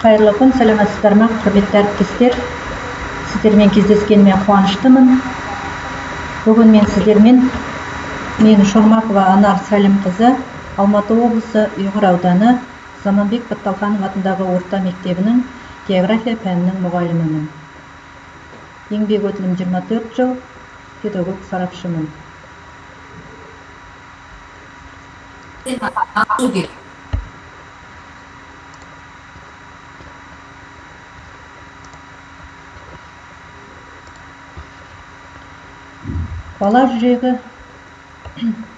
Қайырлы күн, сәлеметсіздер ме, құрметті әріптестер. Сіздермен кездескеніме қуаныштымын. Бүгін мен сіздермен Шормақова Анар Сәлімқызы, Алматы облысы Ұйғыр ауданы Заманбек Батталханов атындағы орта мектебінің география пәнінің мұғалімімін. Еңбек өтілім 24 жыл, педагог сарапшымын.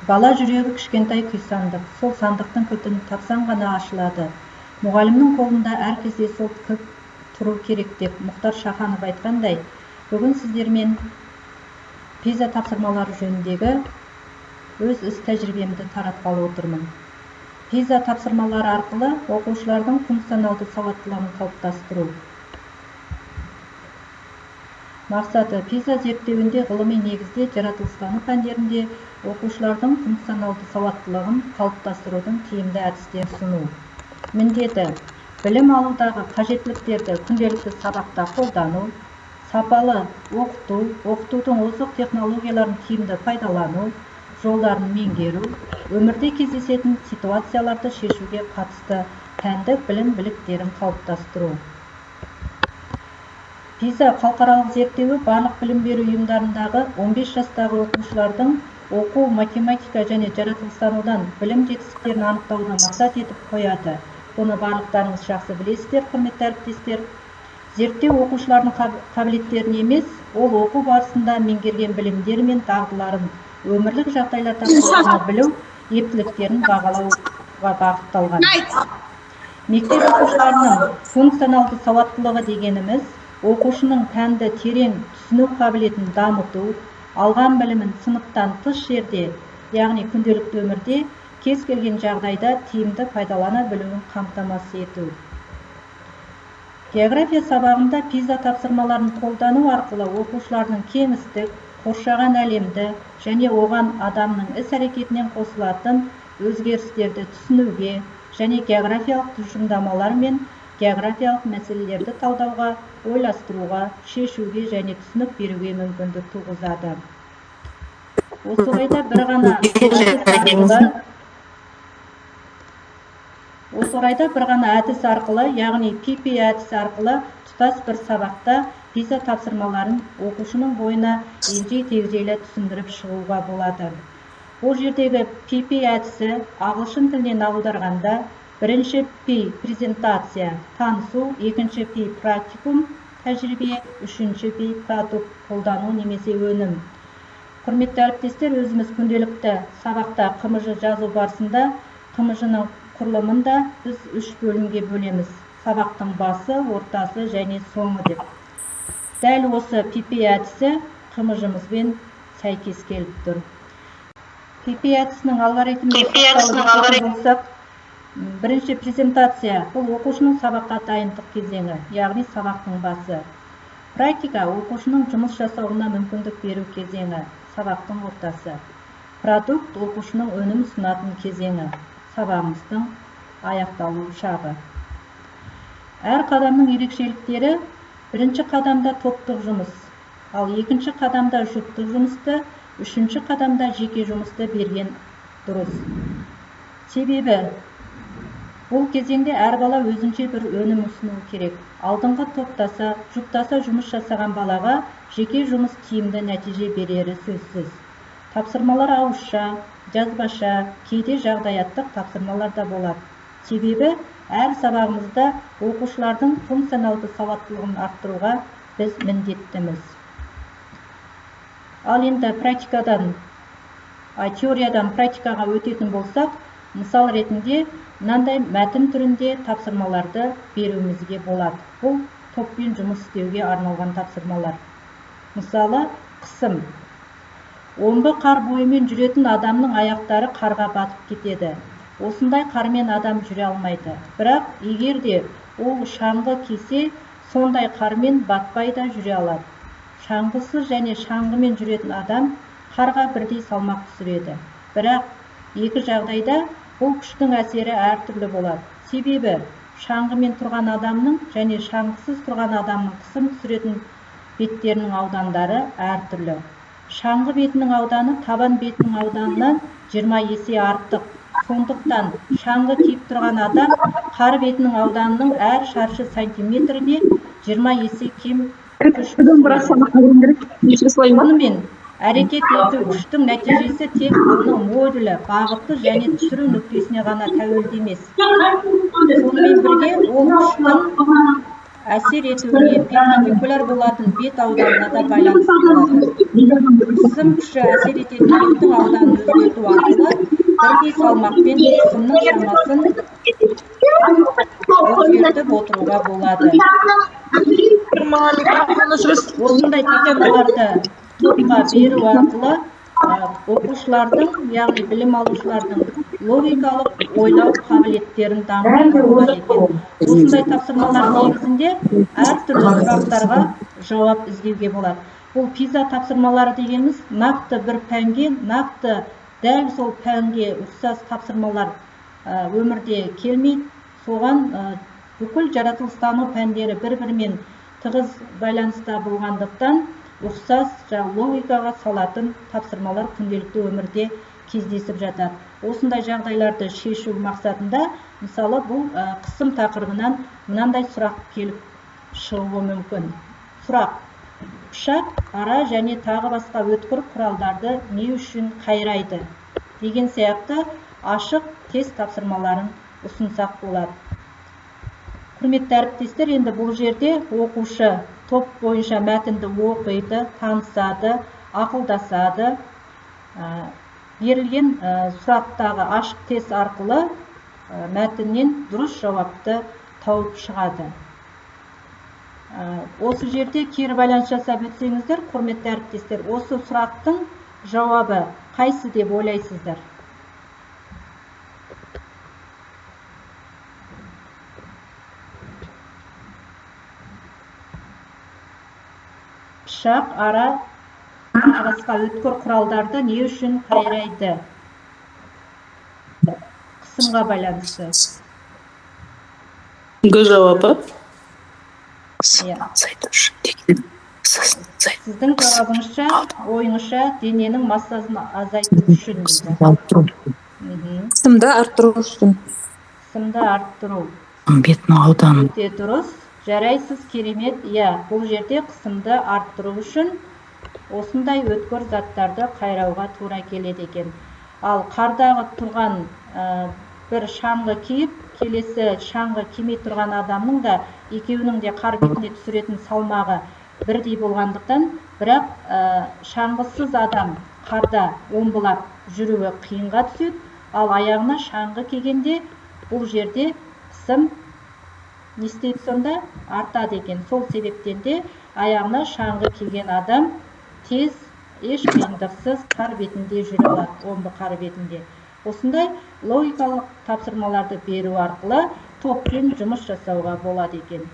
Бала жүрегі кішкентай күй сандық. Сол сандықтың кілтін тапсаң ғана ашылады. Мұғалімнің қолында әр кезде сол кілт тұру керек деп Мұхтар Шаханов айтқандай, бүгін сіздермен пиза тапсырмалары жөніндегі өз іс тәжірибемді таратқалы отырмын. Пиза тапсырмалары арқылы оқушылардың функционалды сауаттылығын қалыптастыру. Мақсаты пиза зерттеуінде ғылыми негізде жаратылыстану пәндерінде оқушылардың функционалды сауаттылығын қалыптастырудың тиімді әдістерін ұсыну. Міндеті білім алудағы қажеттіліктерді күнделікті сабақта қолдану, сапалы оқыту, оқытудың озық технологияларын тиімді пайдалану, жолдарын меңгеру, өмірде кездесетін ситуацияларды шешуге қатысты пәндік білім біліктерін қалыптастыру. Пиза халықаралық зерттеуі барлық білім беру ұйымдарындағы 15 жастағы оқушылардың оқу, математика және жаратылыстанудан білім жетістіктерін анықтауды мақсат етіп қояды. Бұны барлықтарыңыз жақсы білесіздер, құрметті әріптестер. Зерттеу оқушылардың қабілеттерін емес, ол оқу барысында меңгерген білімдері мен дағдыларын өмірлік жағдайларда қолдана білу ептіліктерін бағалауға бағытталған. Мектеп оқушыларының функционалды сауаттылығы дегеніміз оқушының пәнді терең түсіну қабілетін дамыту, алған білімін сыныптан тыс жерде, яғни күнделікті өмірде кез келген жағдайда тиімді пайдалана білуін қамтамасыз ету. География сабағында пиза тапсырмаларын қолдану арқылы оқушылардың кеңістік, қоршаған әлемді және оған адамның іс-әрекетінен қосылатын өзгерістерді түсінуге және географиялық тұжырымдамалар мен географиялық мәселелерді талдауға, ойластыруға, шешуге және түсінік беруге мүмкіндік туғызады. Осы орайда бір ғана әдіс арқылы, яғни PP әдісі арқылы тұтас бір сабақта пиза тапсырмаларын оқушының бойына егжей-тегжейлі түсіндіріп шығуға болады. Бұл жердегі PP әдісі ағылшын тілінен аударғанда бірінші P презентация, танысу, екінші P практикум, тәжірибе, үшінші P продукт, қолдану немесе өнім. Құрметті әріптестер, өзіміз күнделікті сабақта қымыжы жазу барысында қымыжының құрылымында біз 3 бөлімге бөлеміз. Сабақтың басы, ортасы және соңы деп. Дәл осы PP әдісі қымыжымызбен сәйкес келіп тұр. PP әдісінің алгоритмін болсақ, бірінші презентация, бұл оқушының сабаққа дайындық кезеңі, яғни сабақтың басы. Практика оқушының жұмыс жасауына мүмкіндік беру кезеңі, сабақтың ортасы. Продукт оқушының өнім ұсынатын кезеңі, сабағымыздың аяқталу шағы. Әр қадамның ерекшеліктері: бірінші қадамда топтық жұмыс, ал екінші қадамда жұптық жұмысты, үшінші қадамда жеке жұмысты берген дұрыс. Себебі бұл кезеңде әр бала өзінше бір өнім ұсыну керек. Алдыңғы топтаса, жұптаса жұмыс жасаған балаға жеке жұмыс тиімді нәтиже берері сөзсіз. Тапсырмалар ауызша, жазбаша, кейде жағдаяттық тапсырмалар да болады. Себебі әр сабағымызда оқушылардың функционалды сауаттылығын арттыруға біз міндеттіміз. Ал енді теориядан практикаға өтетін болсақ, мысал ретінде мынандай мәтін түрінде тапсырмаларды беруімізге болады. Бұл топпен жұмыс істеуге арналған тапсырмалар. Мысалы, қысым. Омбы қар бойымен жүретін адамның аяқтары қарға батып кетеді. Осындай қармен адам жүре алмайды. Бірақ егер де ол шаңғы кисе, сондай қармен батпай да жүре алады. Шаңғысыз және шаңғымен жүретін адам қарға бірдей салмақ түсіреді. Бірақ екі жағдайда бұл күштің әсері әртүрлі болады. Себебі шаңғымен тұрған адамның және шаңғысыз тұрған адамның қысым түсіретін беттерінің аудандары әртүрлі. Шаңғы бетінің ауданы табан бетінің ауданынан 20 есе артық. Сондықтан шаңғы киіп тұрған адам қар бетінің ауданының әр шаршы сантиметріне 20 есе кем күш түсіреді. Онымен әрекет ету күштің нәтижесі тек оның модулі, бағыты және түсіру нүктесіне ғана тәуелді емес. Сонымен бірге ол күштің әсер етуіне перпендикуляр болатын бет ауданына да байланысты болады. Қысым күші әсер ететін беттің ауданын өзгерту арқылы бірдей салмақпен қысымның шамасын өзгертіп отыруға болады. Осындай тапсырмаларды топқа беру арқылы оқушылардың, яғни білім алушылардың логикалық ойлау қабілеттерін дамытуға болады екен. Осындай тапсырмалар негізінде әртүрлі сұрақтарға жауап іздеуге болады. Бұл пиза тапсырмалары дегеніміз нақты бір пәнге, нақты дәл сол пәнге ұқсас тапсырмалар өмірде келмейді. Соған бүкіл жаратылыстану пәндері бір-бірімен тығыз байланыста болғандықтан ұқсас логикаға салатын тапсырмалар күнделікті өмірде кездесіп жатады. Осындай жағдайларды шешу мақсатында, мысалы, бұл қысым тақырыбынан мынандай сұрақ келіп шығуы мүмкін. Сұрақ: пышақ, ара және тағы басқа өткір құралдарды не үшін қайрайды? Деген сияқты ашық тест тапсырмаларын ұсынсақ болады. Құрметті әріптестер, енді бұл жерде оқушы топ бойынша мәтінді оқиды, танысады, ақылдасады. Берілген сұрақтағы ашық тест арқылы мәтіннен дұрыс жауапты тауып шығады. Осы жерде кері байланыс жасап өтсеңіздер, құрметті әріптестер, осы сұрақтың жауабы қайсы деп ойлайсыздар? Пышақ, ара, басқа өткір құралдарды не үшін қайрайды? Қысымға байланысты. Г жауабы. Сіздің жауабыңызша, ойыңызша дененің массасын азайту үшін. Қысымды арттыру үшін. Қысымды арттыру. Бетінің ауданы. Өте дұрыс. Жарайсыз, керемет. Бұл жерде қысымды арттыру үшін осындай өткір заттарды қайрауға тура келеді екен. Ал қардағы тұрған бір шаңғы киіп, келесі шаңғы кимей тұрған адамның да екеуінің де қар бетіне түсіретін салмағы бірдей болғандықтан, бірақ шаңғысыз адам қарда омбылап жүруі қиынға түседі, ал аяғына шаңғы кигенде бұл жерде қысым не істейді сонда? Артады екен. Сол себептен де аяғына шаңғы киген адам тез, еш қиындықсыз қар бетінде жүре алады, омбы қар бетінде. Осындай логикалық тапсырмаларды беру арқылы топпен жұмыс жасауға болады екен.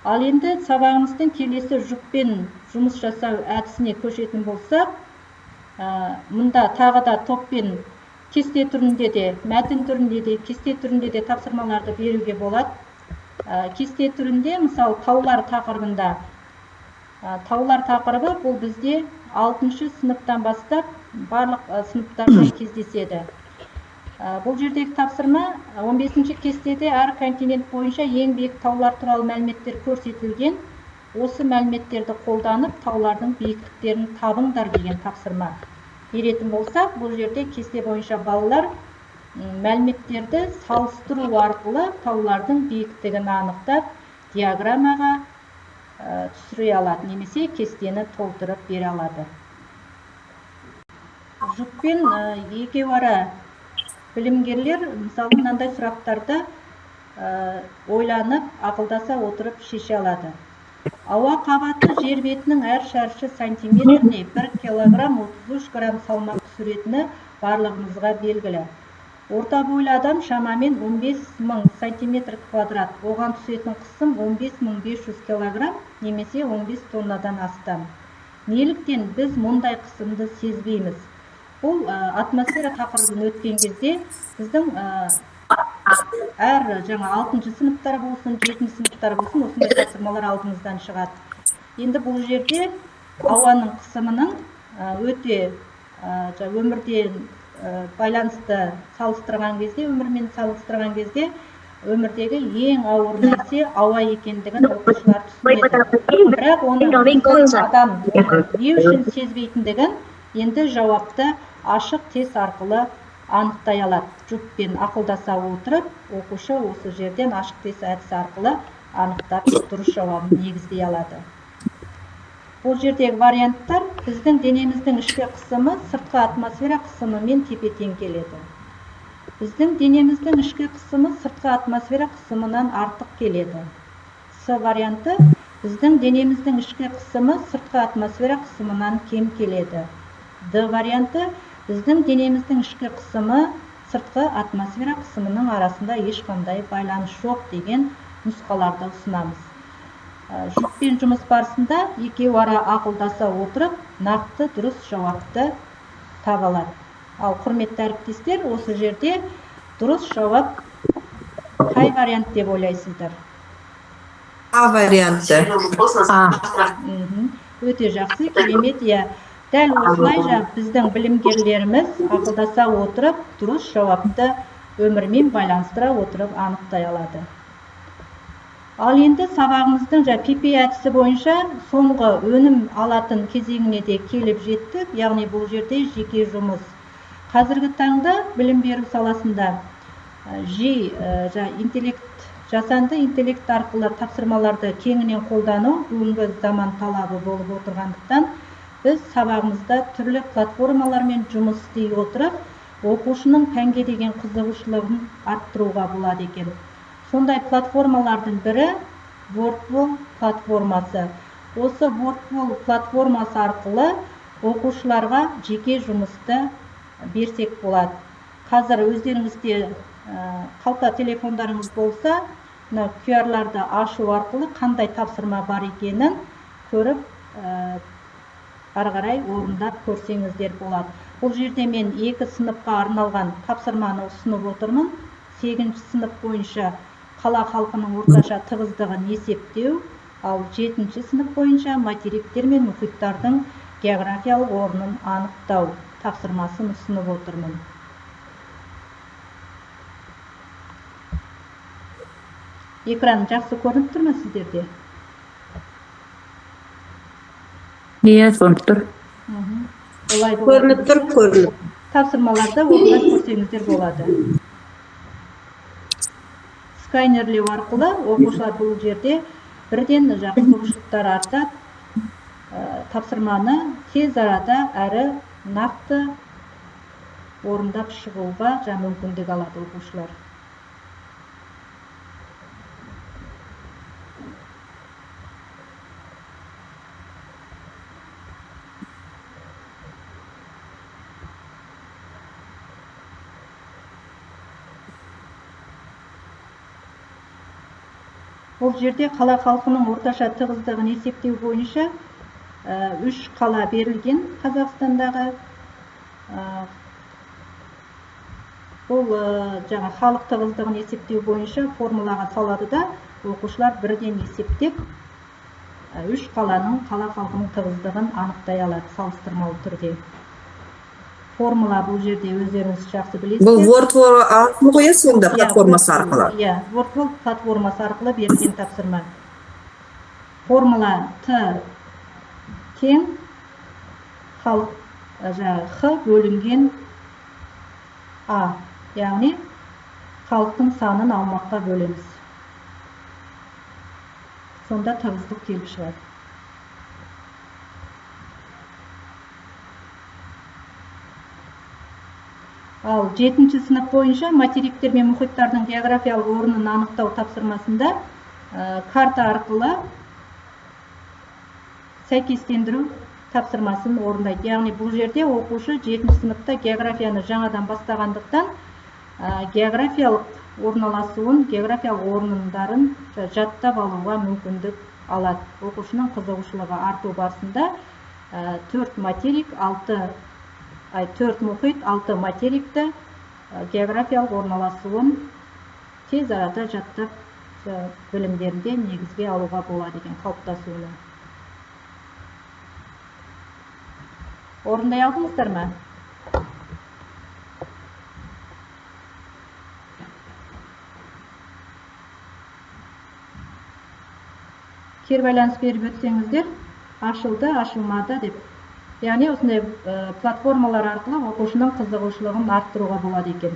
Ал енді сабағымыздың келесі жүкпен жұмыс жасау әдісіне көшетін болсақ, мұнда тағы да топпен кесте түрінде де, мәтін түрінде де, кесте түрінде де тапсырмаларды беруге болады. Кесте түрінде, мысалы, таулар тақырыбында. Таулар тақырыбы бұл бізде 6-шы сыныптан бастап барлық сыныптарда кездеседі. Бұл жердегі тапсырма 15-ші кестеде әр континент бойынша ең биік таулар туралы мәліметтер көрсетілген. Осы мәліметтерді қолданып, таулардың биіктіктерін табыңдар деген тапсырма беретін болсақ, бұл жерде кесте бойынша балалар мәліметтерді салыстыру арқылы таулардың биіктігін анықтап, диаграммаға түсіре алады, немесе кестені толтырып бере алады. Жүкпен екеуара білімгерлер, мысалы, мынандай сұрақтарды ойланып, ақылдаса отырып шеше алады. Ауа қабаты жер бетінің әр шаршы сантиметріне 1 килограмм 33 грамм салмақ түсіретіні барлығымызға белгілі. Орта бойлы адам шамамен 15.000 сантиметр квадрат. Оған түсетін қысым 15.500 килограмм, немесе 15 тоннадан астам. Неліктен біз мұндай қысымды сезбейміз? Бұл атмосфера тақырыбын өткен кезде біздің әр жаңа 6 сыныптар болсын, 7 сыныптар болсын, осындай тапсырмалар алдымыздан шығады. Енді бұл жерде ауаның қысымының өте өмірден байланысты салыстырған кезде, өмірмен салыстырған кезде өмірдегі ең ауыр нәрсе ауа екендігін оқушылар түсінеді. Бірақ оны адам не үшін сезбейтіндігін енді жауапты ашық тест арқылы анықтай алады. Жұппен ақылдаса отырып, оқушы осы жерден ашық тест әдісі арқылы анықтап дұрыс жауабын негіздей алады. Бұл жердегі варианттар біздің денеміздің ішкі қысымы сыртқы атмосфера қысымымен тепе-тең келеді. Біздің денеміздің ішкі қысымы сыртқы атмосфера қысымынан артық келеді. С варианты біздің денеміздің ішкі қысымы сыртқы атмосфера қысымынан кем келеді. Д варианты біздің денеміздің ішкі қысымы сыртқы атмосфера қысымының арасында ешқандай байланыс жоқ деген нұсқаларды ұсынамыз. Жұппен жұмыс барысында екеуі ара ақылдаса отырып, нақты дұрыс жауапты таба алады. Ал құрметті әріптестер, осы жерде дұрыс жауап қай вариант деп ойлайсыздар? А варианты. Өте жақсы, керемет. Дәл осылайша біздің білімгерлеріміз ақылдаса отырып, дұрыс жауапты өмірмен байланыстыра отырып анықтай алады. Ал енді сабағымыздың PP әдісі бойынша соңғы өнім алатын кезеңіне де келіп жеттік, яғни бұл жерде жеке жұмыс. Қазіргі таңда білім беру саласында жасанды интеллект арқылы тапсырмаларды кеңінен қолдану бүгінгі заман талабы болып отырғандықтан, біз сабағымызда түрлі платформалармен жұмыс істей отырып, оқушының пәнге деген қызығушылығын арттыруға болады екен. Сондай платформалардың бірі WordWall платформасы. Осы WordWall платформасы арқылы оқушыларға жеке жұмысты берсек болады. Қазір өздеріңізде қалта телефондарыңыз болса, QR-ларды ашу арқылы қандай тапсырма бар екенін көріп, ары қарай орындап көрсеңіздер болады. Бұл жерде мен 2 сыныпқа арналған тапсырманы ұсынып отырмын. 8 сынып бойынша қала халқының орташа тығыздығын есептеу, ал 7 сынып бойынша материктер мен мұхиттардың географиялық орнын анықтау тапсырмасын ұсынып отырмын. Экран жақсы көрініп тұр ма сіздерде? Иә, көрініп тұр. Көрініп тұр, көрініп. Тапсырмаларды орындап көрсеңіздер болады. Сканерлеу арқылы оқушылар бұл жерде бірден қызығушылықтары артады. Тапсырманы тез арада әрі нақты орындап шығуға мүмкіндік алады оқушылар. Бұл жерде қала халқының орташа тығыздығын есептеу бойынша 3 қала берілген Қазақстандағы. Бұл жаңа халық тығыздығын есептеу бойынша формулаға салады да, оқушылар бірден есептеп 3 қаланың қала халқының тығыздығын анықтай алады салыстырмалы түрде. Формула бұл жерде өздеріңіз жақсы білесіздер. Бұл WordWall арқылы қоясыз онда платформасы арқылы? Иә, WordWall платформасы арқылы берілген тапсырма. Формула Т тең Х бөлінген А, яғни халықтың санын аумаққа бөлеміз. Сонда тығыздық келіп шығады. Ал 7 сынып бойынша материктер мен мұхиттардың географиялық орнын анықтау тапсырмасында карта арқылы сәйкестендіру тапсырмасын орындайды. Яғни бұл жерде оқушы 7 сыныпта географияны жаңадан бастағандықтан географиялық орналасуын, географиялық орындарын жаттап алуға мүмкіндік алады. Оқушының қызығушылығы арту барысында 4 материк, 4 мұхит, 6 материкті географиялық орналасуын тез арада жаттап білімдерді негізге алуға болады екен қалыптасуына. Орындай алдыңыздар ма? Кері байланыс беріп өтсеңіздер, ашылды, ашылмады деп. Яғни осындай платформалар арқылы оқушының қызығушылығын арттыруға болады екен.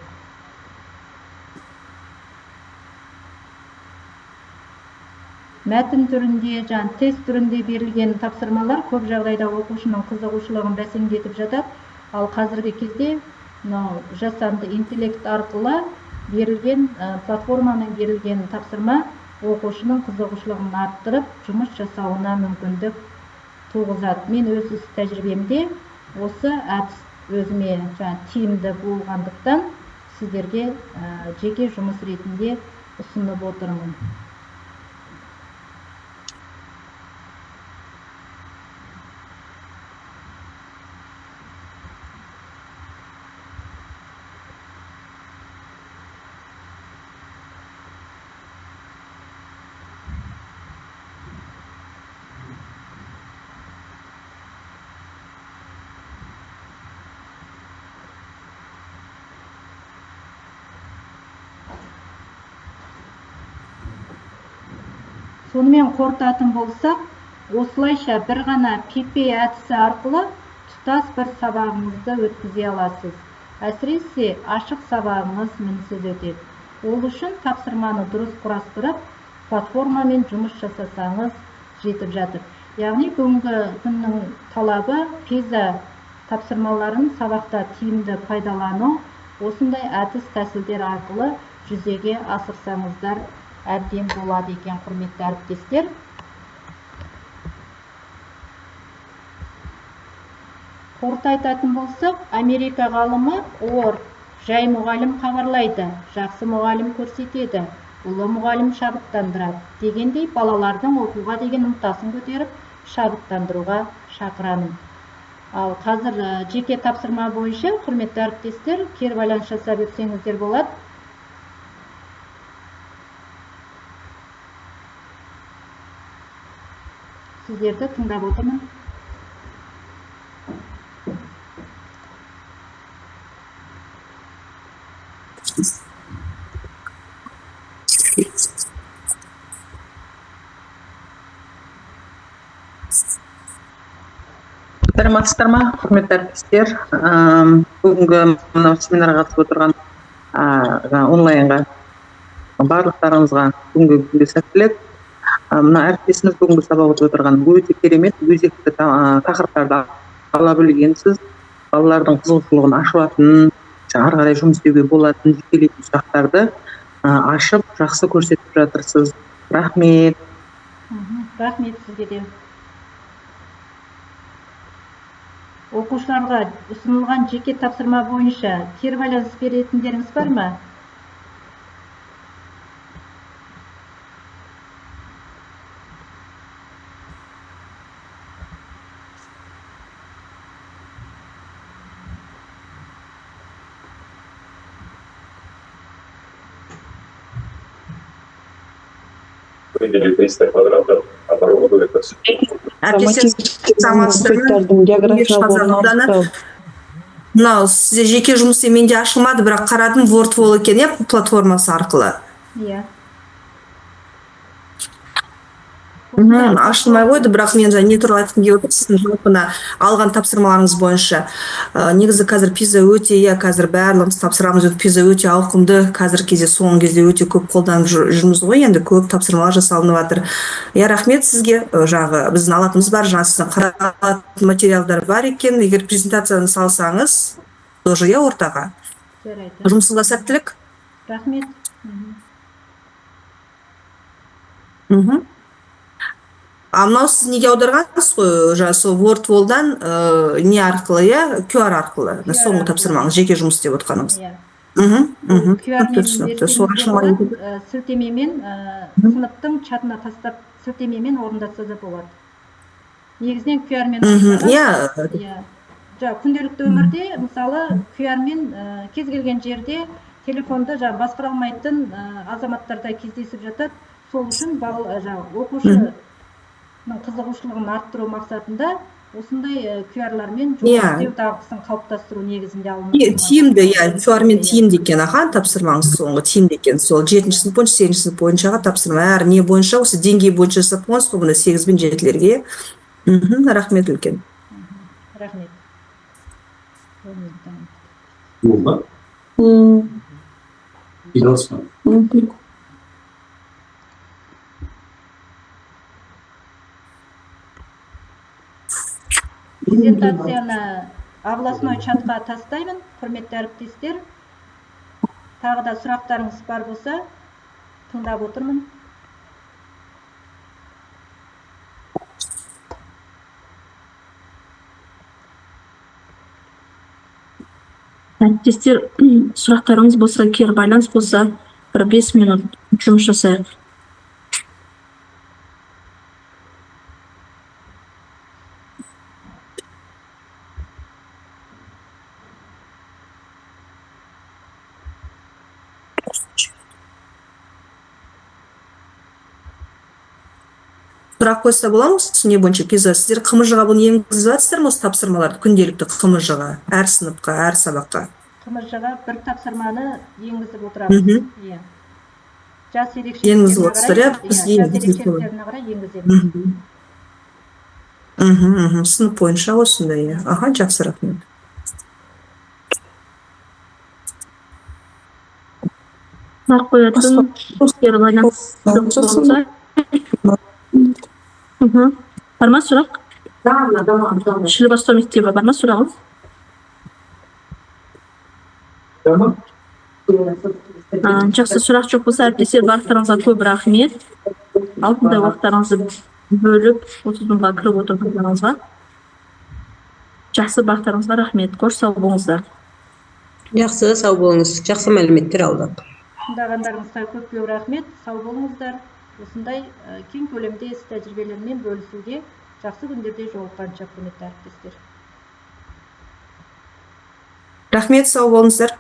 Мәтін түрінде, тест түрінде берілген тапсырмалар көп жағдайда оқушының қызығушылығын бәсеңдетіп жатады. Ал қазіргі кезде жасанды интеллект арқылы берілген платформамен берілген тапсырма оқушының қызығушылығын арттырып, жұмыс жасауына мүмкіндік туғызады. Мен өз тәжірибемде осы әдіс өзіме тиімді болғандықтан сіздерге жеке жұмыс ретінде ұсынып отырмын. Сонымен қорытатын болсақ, осылайша бір ғана PP әдісі арқылы тұтас бір сабағыңызды өткізе аласыз. Әсіресе ашық сабағыңыз мінсіз өтеді. Ол үшін тапсырманы дұрыс құрастырып, платформамен жұмыс жасасаңыз жетіп жатыр. Яғни бүгінгі күннің талабы PISA тапсырмаларын сабақта тиімді пайдалану, осындай әдіс тәсілдер арқылы жүзеге асырсаңыздар әбден болады екен, құрметті әріптестер. Қорыта айтатын болсақ, Америка ғалымы Уорд, жай мұғалім хабарлайды, жақсы мұғалім көрсетеді, ұлы мұғалім шабыттандырады дегендей балалардың оқуға деген ынтасын көтеріп, шабыттандыруға шақырамын. Ал қазір жеке тапсырма бойынша, құрметті әріптестер, кері байланыс жасап өтсеңіздер болады. Сіздерді тыңдап отырмын. Саламатсыздар ма, құрметті әріптестер? Бүгінгі мынау семинарға қатысып отырған онлайнға барлықтарыңызға бүгінгі күнде сәттілік. Мына әріптесіміз бүгінгі сабақ өтіп отырған өте керемет, өзекті тақырыптарды ала білгенсіз, балалардың қызығушылығын ашылатын, ары қарай жұмыс істеуге болатын жекелейтін сұрақтарды ашып, жақсы көрсетіп жатырсыз. Рахмет. Рахмет сізге де. Оқушыларға ұсынылған жеке тапсырма бойынша кері байланыс беретіндеріңіз бар ма? Мынау сізде жеке жұмыс менде ашылмады, бірақ қарадым Wordwall екен, платформасы арқылы. Иә. Ашылмай қойды, бірақ мен не туралы айтқым келіп отыр, сіздің жалпына алған тапсырмаларыңыз бойынша. Негізі қазір PISA өте, қазір барлығымыз тапсырамыз, PISA өте ауқымды, қазір кезде соңғы кезде өте көп қолданып жүрміз ғой, енді көп тапсырмалар жасалынып жатыр. Рахмет сізге, біздің алатымыз бар, сіздің қаралатын материалдар бар екен, егер презентацияны салсаңыз, тоже ортаға. Жұмысыңызға сәттілік. Рахмет. Мынау сіз неге аударғансыз ғой, сол Wordwall-дан не арқылы, QR арқылы, соңғы тапсырмаңыз, жеке жұмыс істеп отқаныңыз. Сілтемемен, сыныптың чатына тастап, сілтемемен орындатса да болады. Негізінен QR-мен күнделікті өмірде, мысалы, QR-мен кез келген жерде телефонды жаңағы басқара алмайтын азаматтар да кездесіп жатады. Сол үшін оқушының қызығушылығын арттыру мақсатында осындай QR-лармен жұмыс істеу дағдысын қалыптастыру негізінде алынып. Тиімді, QR-мен тиімді екен, тапсырмаңыз соңғы тиімді екен. Сол 7-ші сынып бойынша, 8-ші сынып бойыншаға тапсырма. Әр не бойынша, осы деңгей бойынша жасап қойыңыз, сол мына 8 бен 7-лерге. Рахмет үлкен. Рахмет. Болды. Презентацияны областной чатқа тастаймын, құрметті әріптестер. Тағы да сұрақтарыңыз бар болса, тыңдап отырмын. Әріптестер, сұрақтарыңыз болса, кері байланыс болса, бір 5 минут жұмыс жасайық. Сұрақ қойса боламыз, не бойынша пиза, сіздер қымыжыға бұны енгізіп жатсыздар ма, осы тапсырмаларды күнделікті қымыжыға, әр сыныпқа, әр сабаққа? Қымыжыға бір тапсырманы енгізіп отырамыз. Жас енгізіп отырсыздар, ерекшеліктеріне қарай енгіземіз. Сынып бойынша осындай. Жақсы, рахмет. Сұрақ қоятын кері байланыс болса. Бар ма сұрақ? Шілбастау мектебі бар ма сұрағыз? Жақсы, сұрақ жоқ болса, әріптестер, барлықтарыңызға көп рахмет. Алтындай уақыттарыңызды бөліп, 30 минутқа кіріп отырғаныңызға. Жақсы, барлықтарыңызға рахмет. Қош сау болыңыздар. Жақсы, сау болыңыз. Жақсы мәліметтер алдық. Тыңдағандарыңызға көп рахмет. Сау болыңыздар. Осындай кең көлемде іс тәжірибелермен бөлісуге жақсы күндерде жолыққанша, құрметті әріптестер. Рахмет, сау болыңыздар.